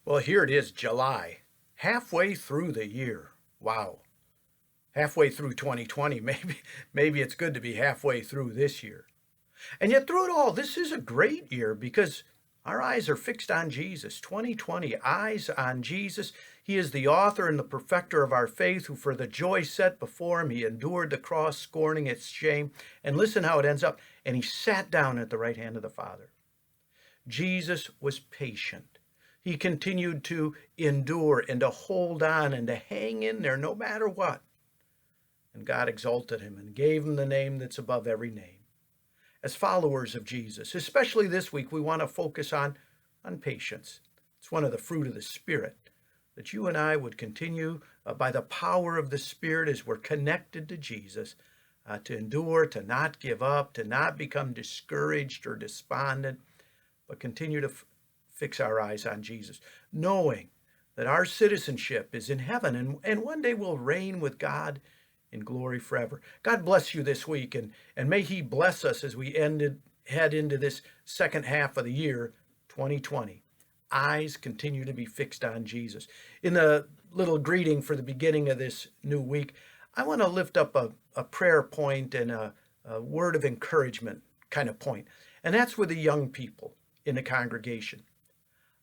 Well, here it is, July, halfway through the year. Wow. Halfway through 2020. Maybe it's good to be halfway through this year. And yet through it all, this is a great year because our eyes are fixed on Jesus. 2020, eyes on Jesus. He is the author and the perfecter of our faith, who for the joy set before him, he endured the cross, scorning its shame. And listen how it ends up. And he sat down at the right hand of the Father. Jesus was patient. He continued to endure and to hold on and to hang in there no matter what. And God exalted him and gave him the name that's above every name. As followers of Jesus, especially this week, we want to focus on patience. It's one of the fruit of the Spirit, that you and I would continue by the power of the Spirit as we're connected to Jesus, to endure, to not give up, to not become discouraged or despondent, but continue to fix our eyes on Jesus, knowing that our citizenship is in heaven, and one day we'll reign with God in glory forever. God bless you this week, and may he bless us as we head into this second half of the year, 2020. Eyes continue to be fixed on Jesus. In the little greeting for the beginning of this new week, I want to lift up a prayer point and a word of encouragement kind of point, and that's with the young people in the congregation.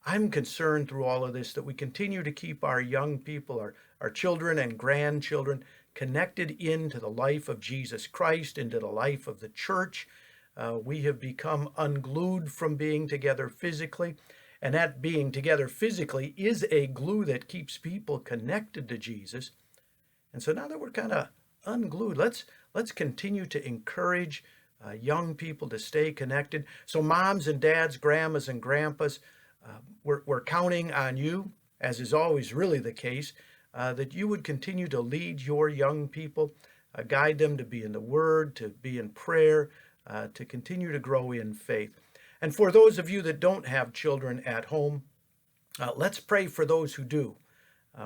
I'm concerned through all of this that we continue to keep our young people, our children and grandchildren, connected into the life of Jesus Christ, into the life of the church. We have become unglued from being together physically, and that being together physically is a glue that keeps people connected to Jesus. And so now that we're kind of unglued, let's continue to encourage young people to stay connected. So moms and dads, grandmas and grandpas, we're counting on you, as is always really the case, that you would continue to lead your young people, guide them to be in the Word, to be in prayer, to continue to grow in faith. And for those of you that don't have children at home, let's pray for those who do.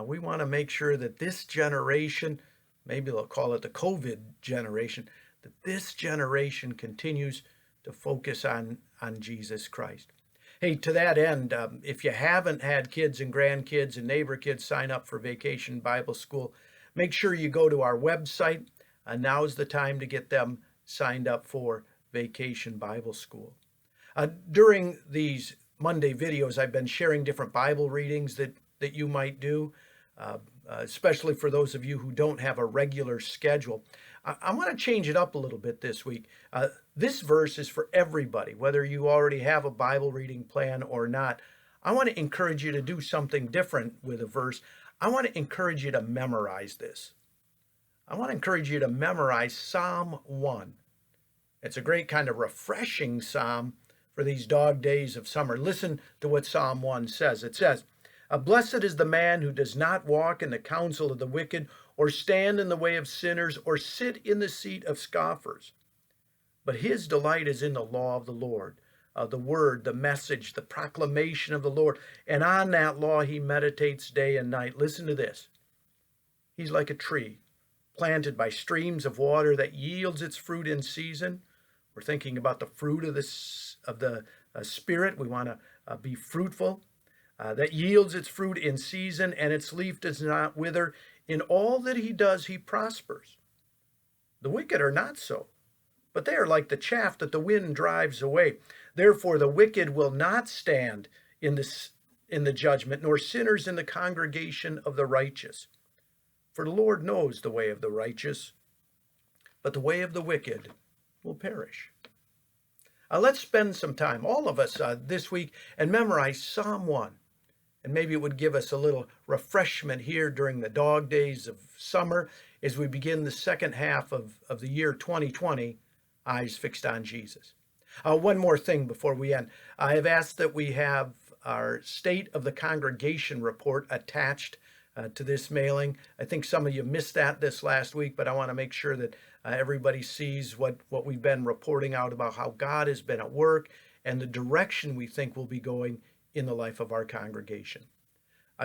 We want to make sure that this generation, maybe they'll call it the COVID generation, that this generation continues to focus on Jesus Christ. Hey, to that end, if you haven't had kids and grandkids and neighbor kids sign up for Vacation Bible School, make sure you go to our website. Now's the time to get them signed up for Vacation Bible School. During these Monday videos, I've been sharing different Bible readings that you might do, especially for those of you who don't have a regular schedule. I want to change it up a little bit this week. This verse is for everybody, whether you already have a Bible reading plan or not. I want to encourage you to do something different with a verse. I want to encourage you to memorize this. I want to encourage you to memorize Psalm 1. It's a great kind of refreshing psalm for these dog days of summer. Listen to what Psalm 1 says. It says, "Blessed is the man who does not walk in the counsel of the wicked, or stand in the way of sinners, or sit in the seat of scoffers. But his delight is in the law of the Lord, the word, the message, the proclamation of the Lord. And on that law he meditates day and night." Listen to this. He's like a tree planted by streams of water that yields its fruit in season. We're thinking about the fruit of the Spirit. We want to be fruitful. That yields its fruit in season, and its leaf does not wither. In all that he does, he prospers. The wicked are not so, but they are like the chaff that the wind drives away. Therefore, the wicked will not stand in the judgment, nor sinners in the congregation of the righteous. For the Lord knows the way of the righteous, but the way of the wicked will perish. Let's spend some time, all of us, this week, and memorize Psalm 1. And maybe it would give us a little refreshment here during the dog days of summer as we begin the second half of the year 2020, eyes fixed on Jesus. One more thing before we end. I have asked that we have our State of the Congregation report attached to this mailing. I think some of you missed that this last week, but I want to make sure that everybody sees what we've been reporting out about how God has been at work and the direction we think we'll be going in the life of our congregation.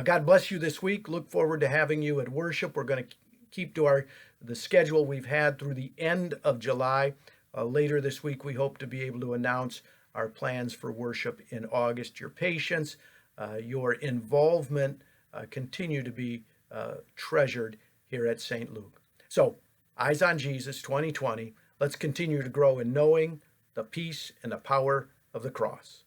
God bless you this week. Look forward to having you at worship. We're going to keep to the schedule we've had through the end of July. Later this week, we hope to be able to announce our plans for worship in August. Your patience your involvement continue to be treasured here at St. Luke. So, Eyes on Jesus 2020. Let's continue to grow in knowing the peace and the power of the cross.